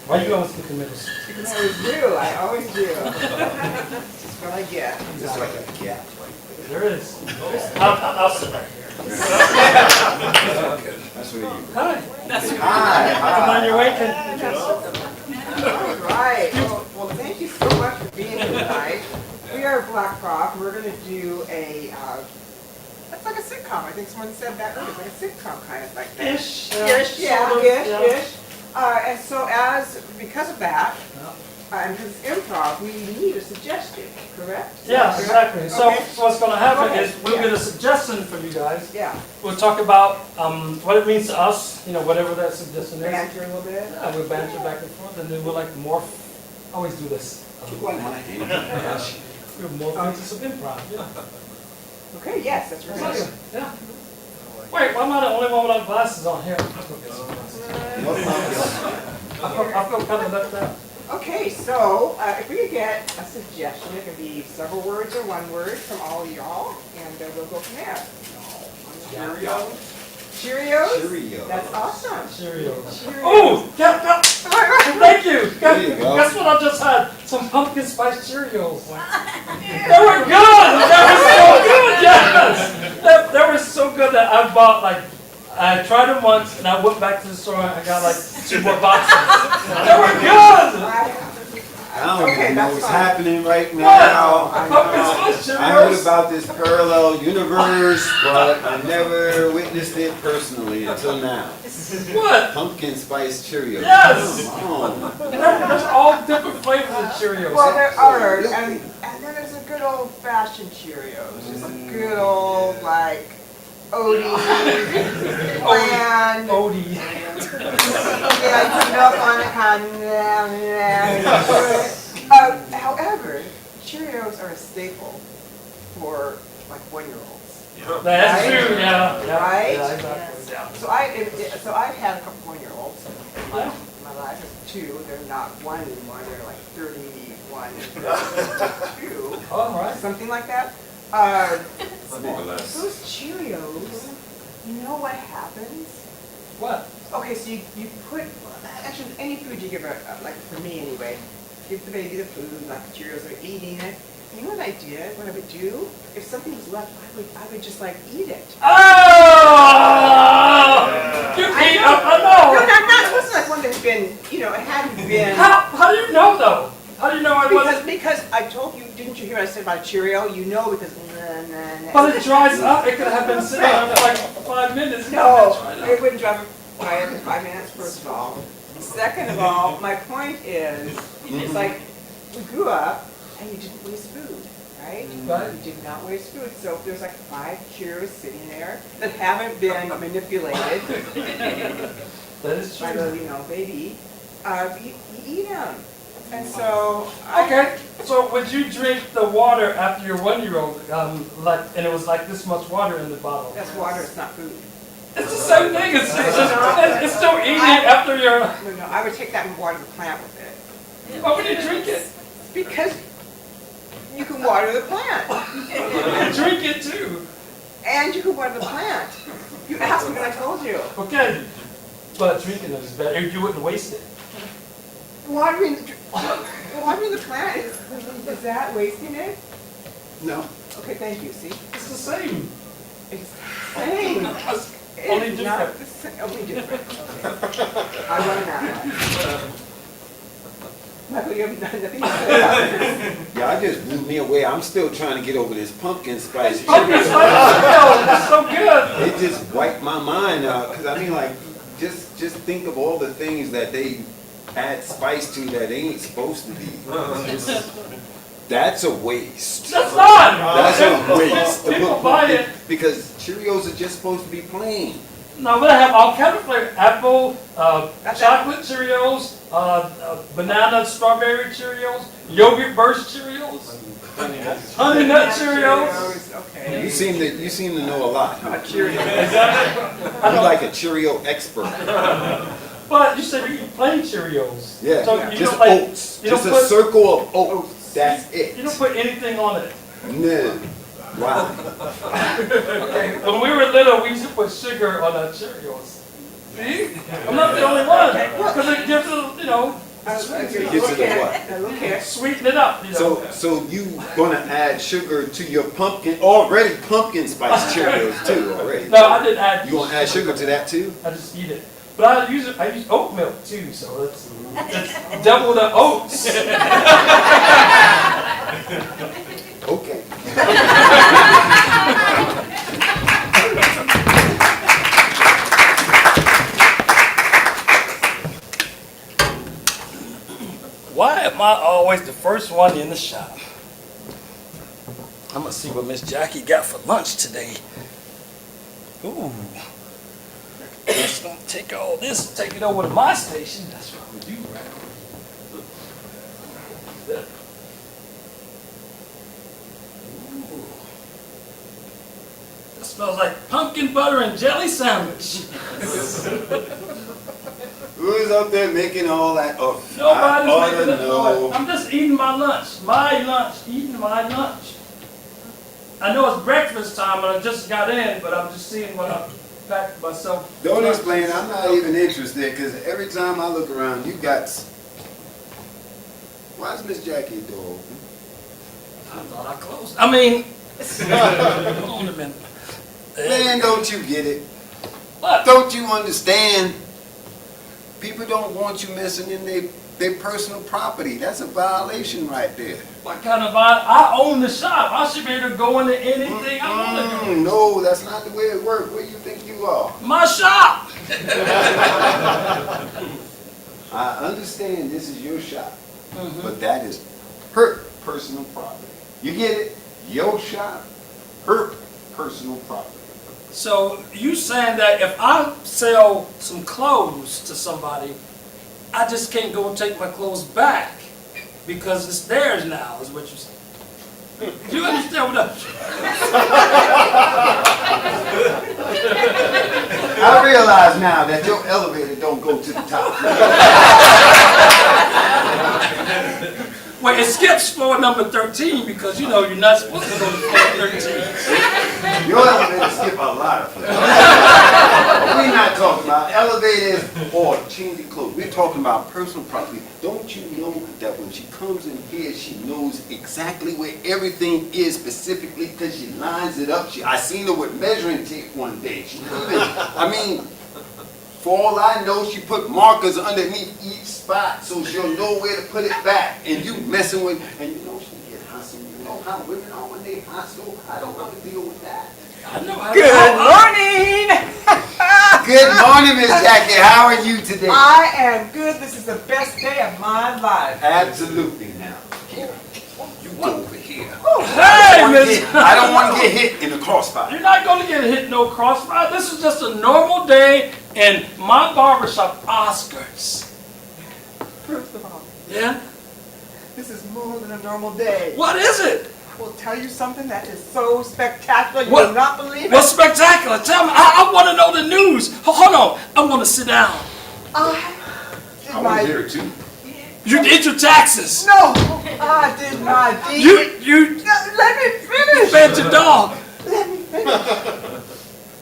Why you always get the middle? I always do. I always do. That's what I get. Just like a gap. There is. I'll sit right here. That's what you. Hi. Hi. Come on your way. All right. Well, thank you so much for being here tonight. We are BlackProv's. We're going to do a, it's like a sitcom. I think someone said that earlier. It's like a sitcom kind of like that. Ish. Ish, yeah, sort of, ish. And so because of that, and because it's improv, we need a suggestion, correct? Yeah, exactly. So Okay. what's going to happen Go ahead. is we'll get a suggestion from you guys. Yeah. We'll talk about what it means to us, whatever that suggestion is. Banter a little bit. Yeah, we'll banter back and forth, and then we'll like morph. Always do this. We'll morph into some improv. Yeah. Okay, yes, that's right. Yeah. Wait, why am I the only one without glasses on here? I feel kind of left out. Okay, so if we could get a suggestion, it could be several words or one word from all of y'all, and we'll go from there. Cheerios? Cheerios? Cheerios. That's awesome. Cheerios. Cheerios. Oh, thank you. There you go. Guess what I just had? Some pumpkin spice Cheerios. They were good. They were so good. Yes. They were so good that I bought I tried them once and I went back to the store and I got 2 more boxes. They were good. I don't even know what's happening right What? now. Pumpkin spice I heard Cheerios. about this parallel universe, but I never witnessed it personally until now. What? Pumpkin spice Cheerios. Yes. Come on. There's all different flavors of Cheerios. Well, there are, and then there's a good old-fashioned Cheerios. Just a good old, Odie, bland, Odie. yeah, put milk on it, however, Cheerios are a staple for 1-year-olds. That's Right? true. Yeah. Right? Yeah, exactly. Yeah. So I've had a couple 1-year-olds in my life. 2. They're not 1 anymore. They're 31 and 32. All right. Something like that. Those Cheerios, you know what happens? What? Okay, so you put, actually any food you give for me anyway, give the baby the food, like the Cheerios, they're eating it. You know what I did? What I would do? If something was left, I would just eat it. Oh! You eat up, I No, know. not, it wasn't one that's been, it hadn't been. How do you know though? How do you know I wasn't? Because I told you, didn't you hear what I said about Cheerio? You know because. But it dries up. It could have been sitting there for 5 minutes. No, it wouldn't drive by in 5 minutes, first of all. Second of all, my point is, it's we grew up and you didn't waste food, right? Right. You did not waste food. So if there's 5 Cheerios sitting there that haven't been manipulated That is by true. the, baby, you eat them. And so, Okay, so would you drink the water after your 1-year-old, and it was this much water in the bottle? that's water, it's not food. It's the same thing. It's still eating it after your. No, I would take that and water the plant with it. Why would you drink it? Because you can water the plant. You drink it too. And you can water the plant. You asked me and I told you. Okay, but drinking it is better. You wouldn't waste it. Watering the plant, is that wasting it? No. Okay, thank you, see? It's the same. It's the same. Only It's different. not the same. Only different. Okay. I run that one. Michael, you have nothing to say about this. Yeah, I just blew me away. I'm still trying to get over this pumpkin spice Pumpkin Cheerios. spice Cheerios, that's so good. It just wiped my mind out because just think of all the things that they add spice to that ain't supposed to be. That's a waste. That's not. That's a waste. People buy it. Because Cheerios are just supposed to be plain. No, but I have all kinds of flavors. Apple, That's chocolate Cheerios, banana, strawberry Cheerios, yogurt burst Cheerios, honey nut Cheerios. Okay. You seem to know a lot. Cheerios. Exactly. You're like a Cheerio expert. But you said you eat plain Cheerios. Yeah, So you just don't like, oats. you Just don't a put, circle of oats. That's it. you don't put anything on it. No. Wow. Okay. When we were little, we used to put sugar on our Cheerios. See? I'm not the only one. Because it gives it, Gets it a what? A little kick. Sweeten it up, you know. So you gonna add sugar to your already pumpkin spice Cheerios too already? No, I didn't add. You gonna add sugar to that too? I just eat it. But I use oat milk too, so it's double the oats. Okay. Why am I always the first one in the shop? I'm gonna see what Miss Jackie got for lunch today. Ooh. Just gonna take all this and take it over to my station. That's what we do, right? Ooh. That smells like pumpkin butter and jelly sandwich. Who's up there making all that? Oh, Nobody's making it. know. I'm just eating my lunch. My lunch. Eating my lunch. I know it's breakfast time and I just got in, but I'm just seeing what I've packed myself. Don't explain. I'm not even interested because every time I look around, you got. Why's Miss Jackie door open? I thought I closed. I mean, hold on a minute. Man, don't you get it? What? Don't you understand? People don't want you messing in their personal property. That's a violation right there. What kind of I own the shop. I should be able to go into anything I want to go. No, that's not the way it works. Where you think you are? My shop. I understand this is your shop, but that is her personal property. You get it? Your shop, her personal property. So you saying that if I sell some clothes to somebody, I just can't go and take my clothes back because it's theirs now, is what you're saying. Do you understand what I'm I realize now that your elevator don't go to the top. Well, it skips floor number 13 because, you know, you're not supposed to go to floor 13. Your elevator skip a lot of floors. We're not talking about elevators or changing clothes. We're talking about personal property. Don't you know that when she comes in here, she knows exactly where everything is specifically because she lines it up. I seen her with measuring tape one day. She even, I mean, for all I know, she put markers underneath each spot so she'll know where to put it back. And you messing with, and you know she get hostile. You know how women are when they hostile. I don't want to deal with that. I know. Good morning. Good morning, Miss Jackie. How are you today? I am good. This is the best day of my life. Absolutely. Now, here, you go over here. Hey, Miss. I don't want to get hit in the crossfire. You're not going to get hit no crossfire. This is just a normal day in my barbershop, Oscars. First of all, Yeah? this is more than a normal day. What is it? I will tell you something that is so spectacular you What? will not believe it. What's spectacular? Tell me. I want to know the news. Hold on. I want to sit down. I did I my want to hear it too. You did your taxes. no. I did my D. You Let me finish. fed your dog. Let me finish.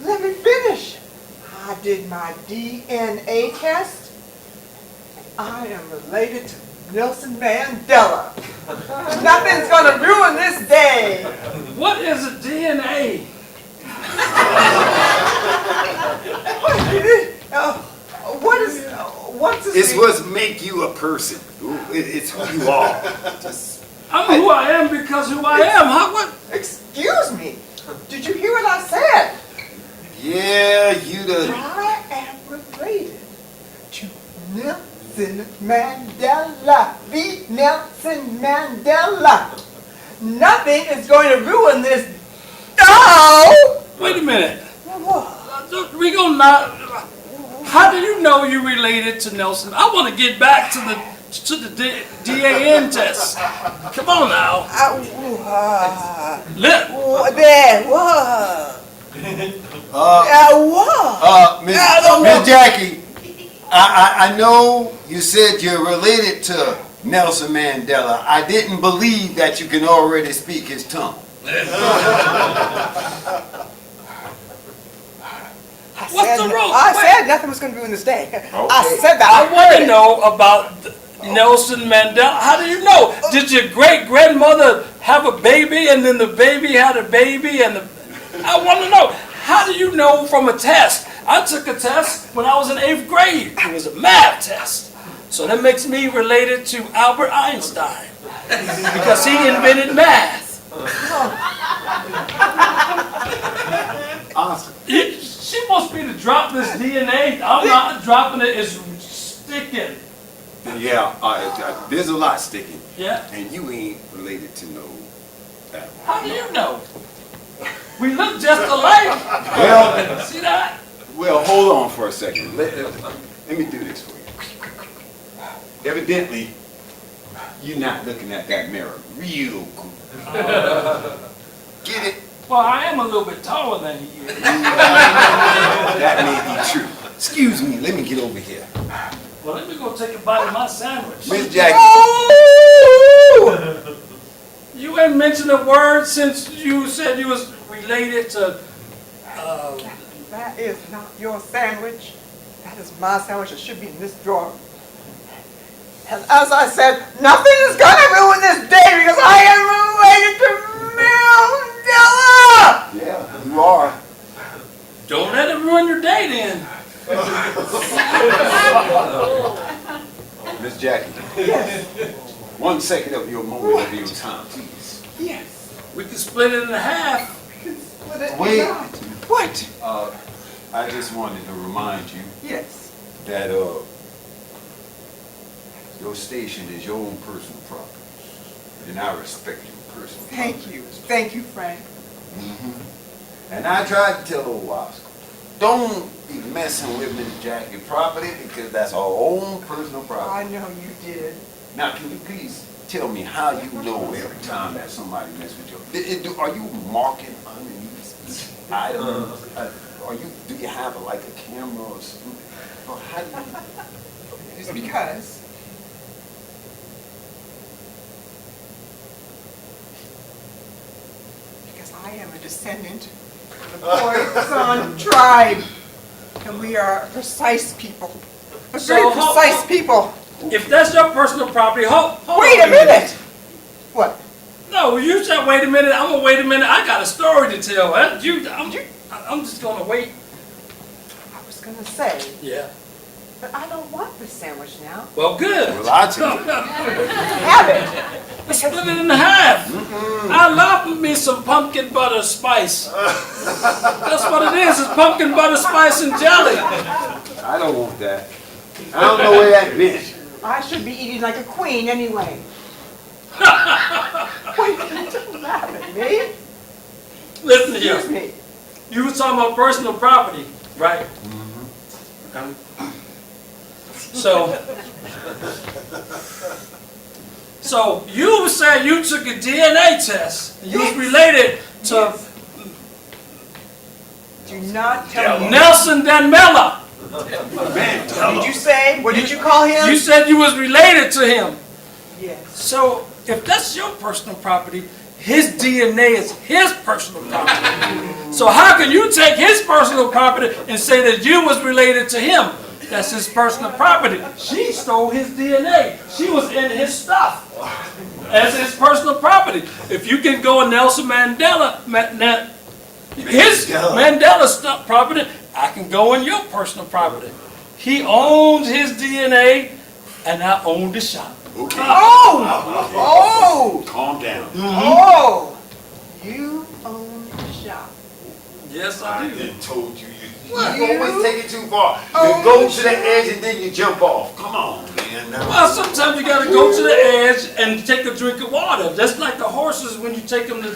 Let me finish. I did my DNA test. I am related to Nelson Mandela. Nothing's gonna ruin this day. What is a DNA? What's this? It's what make you a person. It's who you are. I'm who I am because who I am. How what? Excuse me. Did you hear what I said? Yeah, you the. I am related to Nelson Mandela. The Nelson Mandela. Nothing is going to ruin this. No! Wait a minute. We gonna not. How do you know you related to Nelson? I want to get back to the DAN test. Come on now. Miss Jackie, I know you said you're related to Nelson Mandela. I didn't believe that you can already speak his tongue. What's the rule? I said nothing was going to ruin this day. Okay. I said that. I want to know about Nelson Mandela. How do you know? Did your great-grandmother have a baby and then the baby had a baby and I want to know, how do you know from a test? I took a test when I was in 8th grade. It was a math test. So that makes me related to Albert Einstein because he invented math. Awesome. She supposed me to drop this DNA. I'm not dropping it. It's sticking. Yeah, there's a lot sticking. Yeah. And you ain't related to no that. How do you know? We look just alike. Well, See that? well, hold on for a second. Let me do this for you. Evidently, you're not looking at that mirror real cool. Get it? Well, I am a little bit taller than he is. That may be true. Excuse me, let me get over here. Well, let me go take a bite of my sandwich. Miss Jackie. You ain't mentioned a word since you said you was related to. That is not your sandwich. That is my sandwich. It should be in this drawer. And as I said, nothing is going to ruin this day because I am related to Mandela! Yeah, you are. Don't let it ruin your day then. Miss Jackie. Yes. 1 second of your moment of your time, please. Yes. We can split it in half. Split it Wait. not. What? I just wanted to remind you Yes. that your station is your own personal property, and I respect your personal Thank property. you. Thank you, Frank. And I tried to tell old Oscar, don't be messing with Miss Jackie's property because that's our own personal property. I know you did. Now, can you please tell me how you know every time that somebody messes with you? Are you marking underneath each item? Do you have like a camera or something? Or how do you? It's because I am a descendant of the Poisson tribe. And we are a precise people. A very precise people. If that's your personal property, hold Wait on a minute! What? No, you said wait a minute. I'm gonna wait a minute. I got a story to tell. I'm just gonna wait. I was gonna say, Yeah. but I don't want this sandwich now. Well, good. Well, I'll tell you. Have it. Split it in half. I love me some pumpkin butter spice. That's what it is. It's pumpkin butter spice and jelly. I don't want that. I don't know where that been. I should be eating like a queen anyway. Wait, don't laugh at me. Listen Excuse here. me. You were talking about personal property, right? So you were saying you took a DNA test. You was related to Do not tell me. Nelson Mandela. Man, Did you say? What did you call him? You said you was related to him. Yes. So if that's your personal property, his DNA is his personal property. So how can you take his personal property and say that you was related to him? That's his personal property. She stole his DNA. She was in his stuff as his personal property. If you can go in Nelson Mandela, his Mandela stuff property, I can go in your personal property. He owns his DNA, and I own the shop. okay. Oh! Calm down. Oh! You own the shop. Yes, I I do. done told you. You What? always take it too far. You Oh, go to the edge and then you jump off. Come on, man. Now. Well, sometimes you got to go to the edge and take a drink of water. Just like the horses when you take them to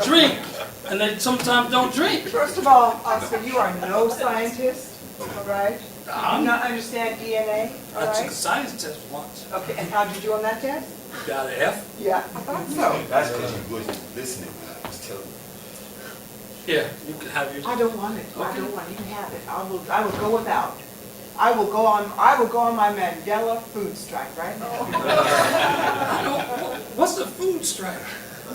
drink, and they sometimes don't drink. First of all, Oscar, you are no scientist, all right? You do not understand DNA, all I took a right? science test once. Okay, and how did you do on that test? Got an F. Yeah, I thought so. That's because you wasn't listening when I was telling you. Yeah, you can have your. I don't want it. I Okay. don't want it. You can have it. I will go without. I will go on my Mandela food strike right now. What's a food strike?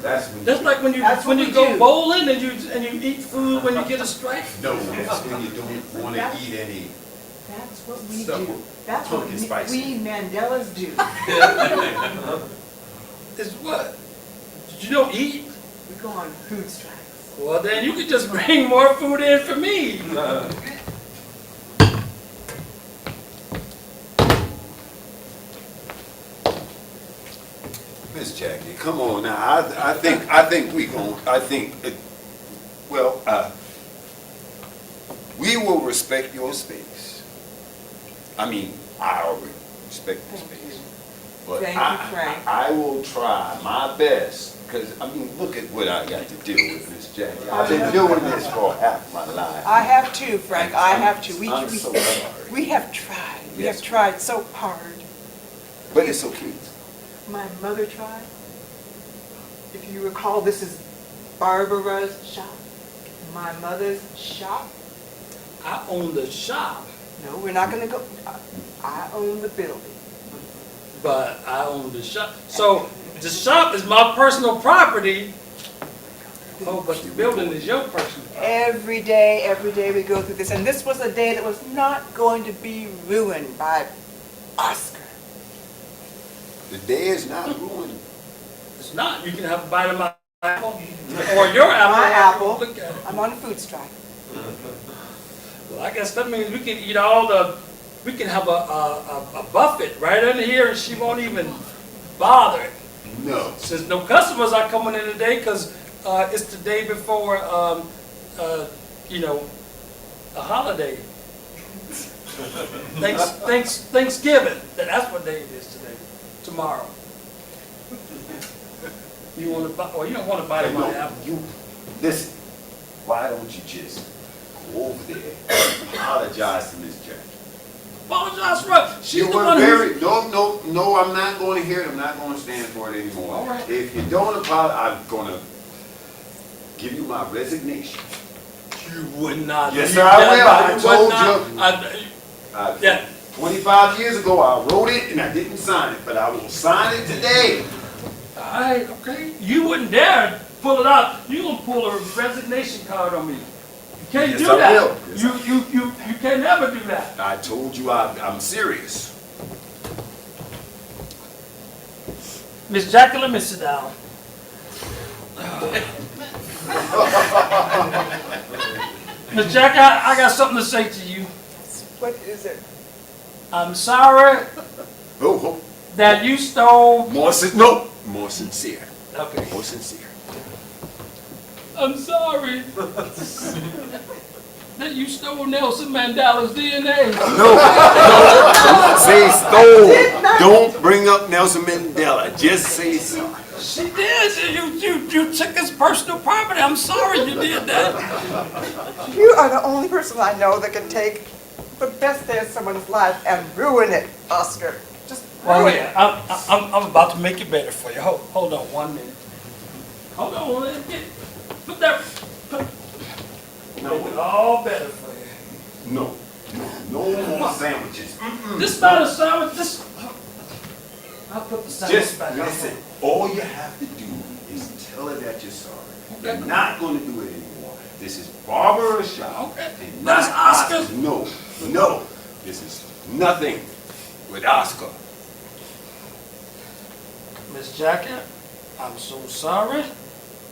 That's when That's like when you That's what we go do. bowling and you eat food when you get a strike. No, that's when you don't want to eat any That's what we So, do. That's what pumpkin spice. we Mandelas do. It's what? You don't eat? We go on food strikes. Well, then you could just bring more food in for me. Miss Jackie, come on now. I think we gon' we will respect your space. I mean, I already respect your Thank space. you. But Thank you, Frank. I will try my best, because, I mean, look at what I got to deal with, Miss Jackie. I've been doing this for half my life. I have too, Frank. I have too. I'm so sorry. We have tried. We Yes. have tried so hard. But it's okay. My mother tried. If you recall, this is Barbara's shop. My mother's shop. I own the shop, No, we're not gonna go. I own the building. but I own the shop. So the shop is my personal property. Oh, but the building is your personal property. Every day we go through this, and this was a day that was not going to be ruined by Oscar. The day is not ruined. It's not. You can have a bite of my apple or your apple. My apple. Look at it. I'm on a food strike. Well, I guess that means we can eat we can have a buffet right in here and she won't even bother. No. Since no customers are coming in today because it's the day before, a holiday. Thanksgiving. That's what day it is today. Tomorrow. You want to you don't want to bite of my apple. Listen, why don't you just go over there and apologize to Miss Jackie? Apologize for it. She's You the were one very, no, I'm not going to hear it, I'm not going to stand for it anymore. All right. If you don't apologize, I'm going to give you my resignation. You would not. Yes, do I that. will. I would told not. you. Yeah. 25 years ago, I wrote it and I didn't sign it, but I will sign it today. All right, okay. You wouldn't dare pull it out. You gonna pull a resignation card on me? You can't Yes, do I that. will. Yes, You can never do that. I told you I'm serious. Miss Jackie, let me sit down. Miss Jackie, I got something to say to you. What is it? I'm sorry Oh, that you stole. more sincere. Okay. More sincere. I'm sorry that you stole Nelson Mandela's DNA. No, don't say stole. Don't bring up Nelson Mandela. Just say so. She did. You took his personal property. I'm sorry you did that. You are the only person I know that can take the best day of someone's life and ruin it, Oscar. Just Well, ruin yeah, it. I'm about to make it better for you. Hold on 1 minute. Hold on, let me get put make it all better for you. No more sandwiches. This is not a sandwich. I'll put the sandwich Just back. listen. All you have to do is tell her that you're sorry. Okay. You're not going to do it anymore. This is Barbershop. Okay. And That's not Oscar. No. This is nothing with Oscar. Miss Jackie, I'm so sorry.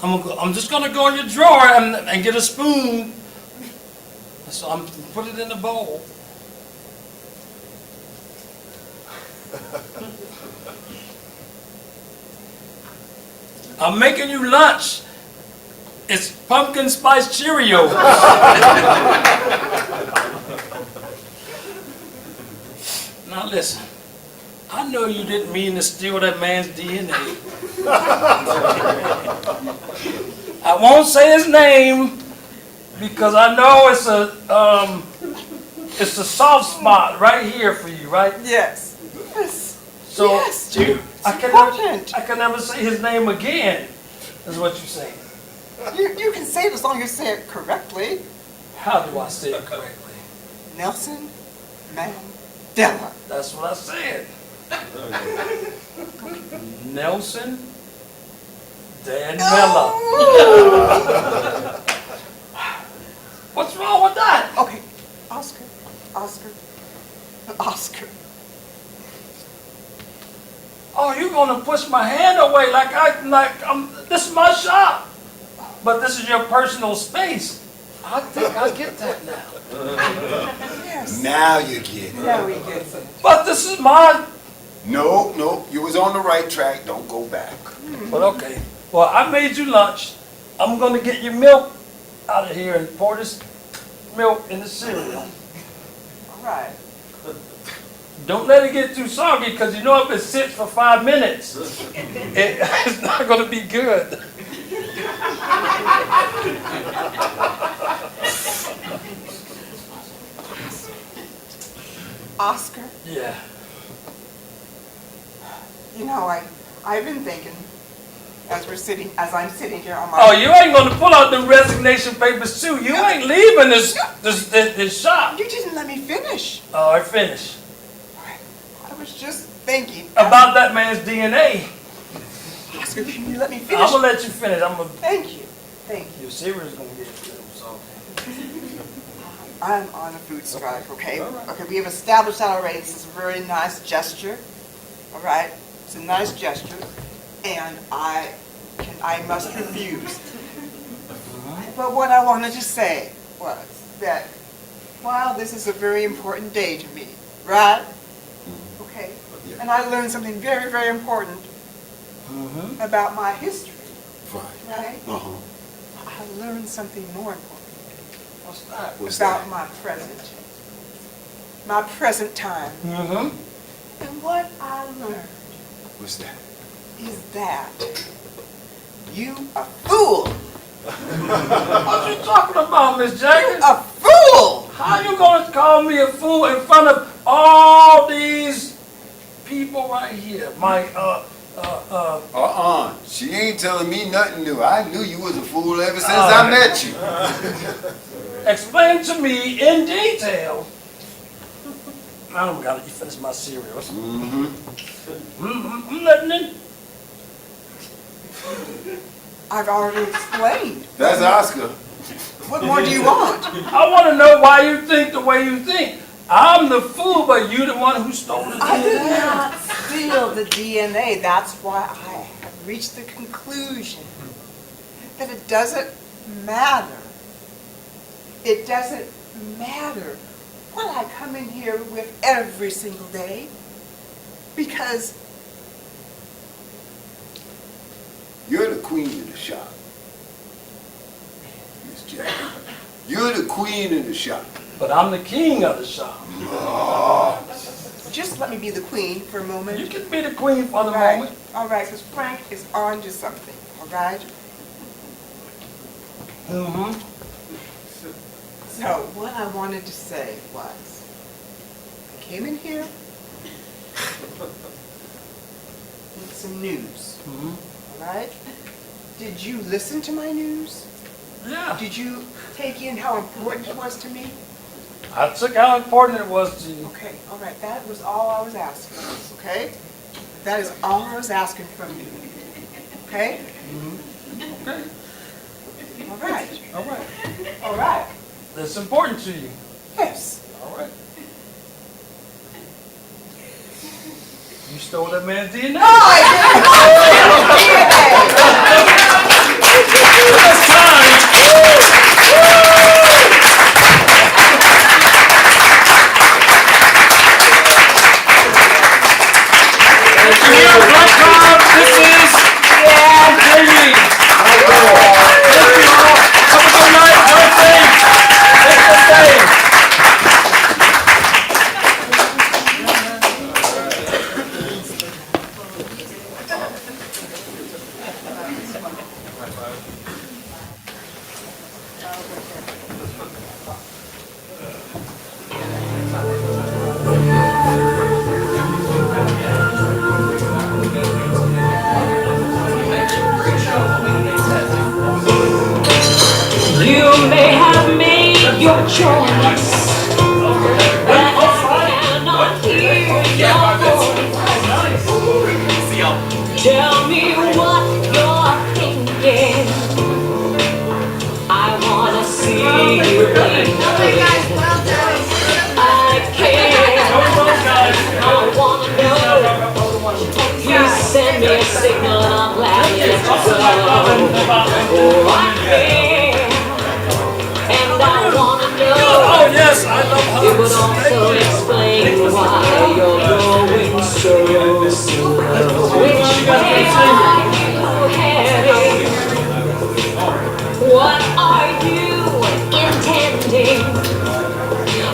I'm just gonna go in your drawer and get a spoon. So I'm put it in the bowl. I'm making you lunch. It's pumpkin spice Cheerios. Now listen, I know you didn't mean to steal that man's DNA. I won't say his name because I know it's a soft spot right here for you, right? Yes. Yes. So Yes, I important. can never say his name again, is what you're saying. You can say it as long as you say it correctly. How do I say it correctly? Nelson Mandela. That's what I said. Nelson Mandela. What's wrong with that? Okay, Oscar, Oscar. Oh, you're gonna push my hand away this is my shop. But this is your personal space. I think I get that now. Yes. Now you get it. Now we get it. But this is my, No, you was on the right track. Don't go back. but okay. Well, I made you lunch. I'm gonna get your milk out of here and pour this milk in the cereal. All right. Don't let it get too soggy, because you know if it sits for 5 minutes, it's not gonna be good. Oscar, Yeah. you know, I've been thinking as I'm sitting here on my. Oh, you ain't gonna pull out the resignation papers too. You ain't leaving this shop. You didn't let me finish. Oh, I finished. I was just thinking. About that man's DNA. Oscar, can you let me I'm finish? gonna let you finish. Thank you. Thank you. Your cereal's gonna get good, so. I'm on a food strike, okay? All right. Okay, we have established that already. This is a very nice gesture. All right? It's a nice gesture. And I must refuse. But what I wanted to say was that while this is a very important day to me, right? Okay. And I learned something very, very important about my history, right? I learned something more important. What's that? About my present time. And what I learned What's that? is that you a fool. What you talking about, Miss Jenkins? A fool! How you gonna call me a fool in front of all these people right here? She ain't telling me nothing new. I knew you was a fool ever since I met you. Explain to me in detail. I don't gotta finish my cereals. I'm letting it. I've already explained. That's Oscar. What more do you want? I want to know why you think the way you think. I'm the fool, but you the one who stole the I did DNA. not steal the DNA. That's why I have reached the conclusion that it doesn't matter. It doesn't matter what I come in here with every single day, because You're the queen of the shop. Miss Jack. You're the queen of the shop. But I'm the king of the shop. just let me be the queen for a moment. You can be the queen for the Right. moment. All right, because Frank is on to something, all right? So what I wanted to say was, I came in here with some news, all right? Did you listen to my news? Yeah. Did you take in how important it was to me? I took how important it was to you. Okay, all right, that was all I was asking, okay? That is all I was asking from you, okay? Okay. All right, All right. all right, That's important to you. yes. All right. You stole that man's DNA. No, I Here, BlackProv's, this is Jamie. Thank you all. Have a good night. Drive safe. Take the day. You may have made your choice, but I cannot hear your voice. Tell me what you're thinking. I wanna see you blink. I can't.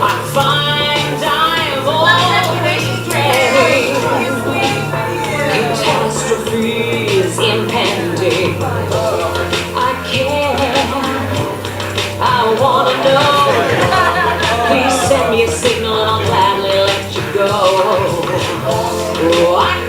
I find I'm always dreading catastrophes impending. I care, I wanna know. Please send me a signal and I'll gladly let you go. Oh, I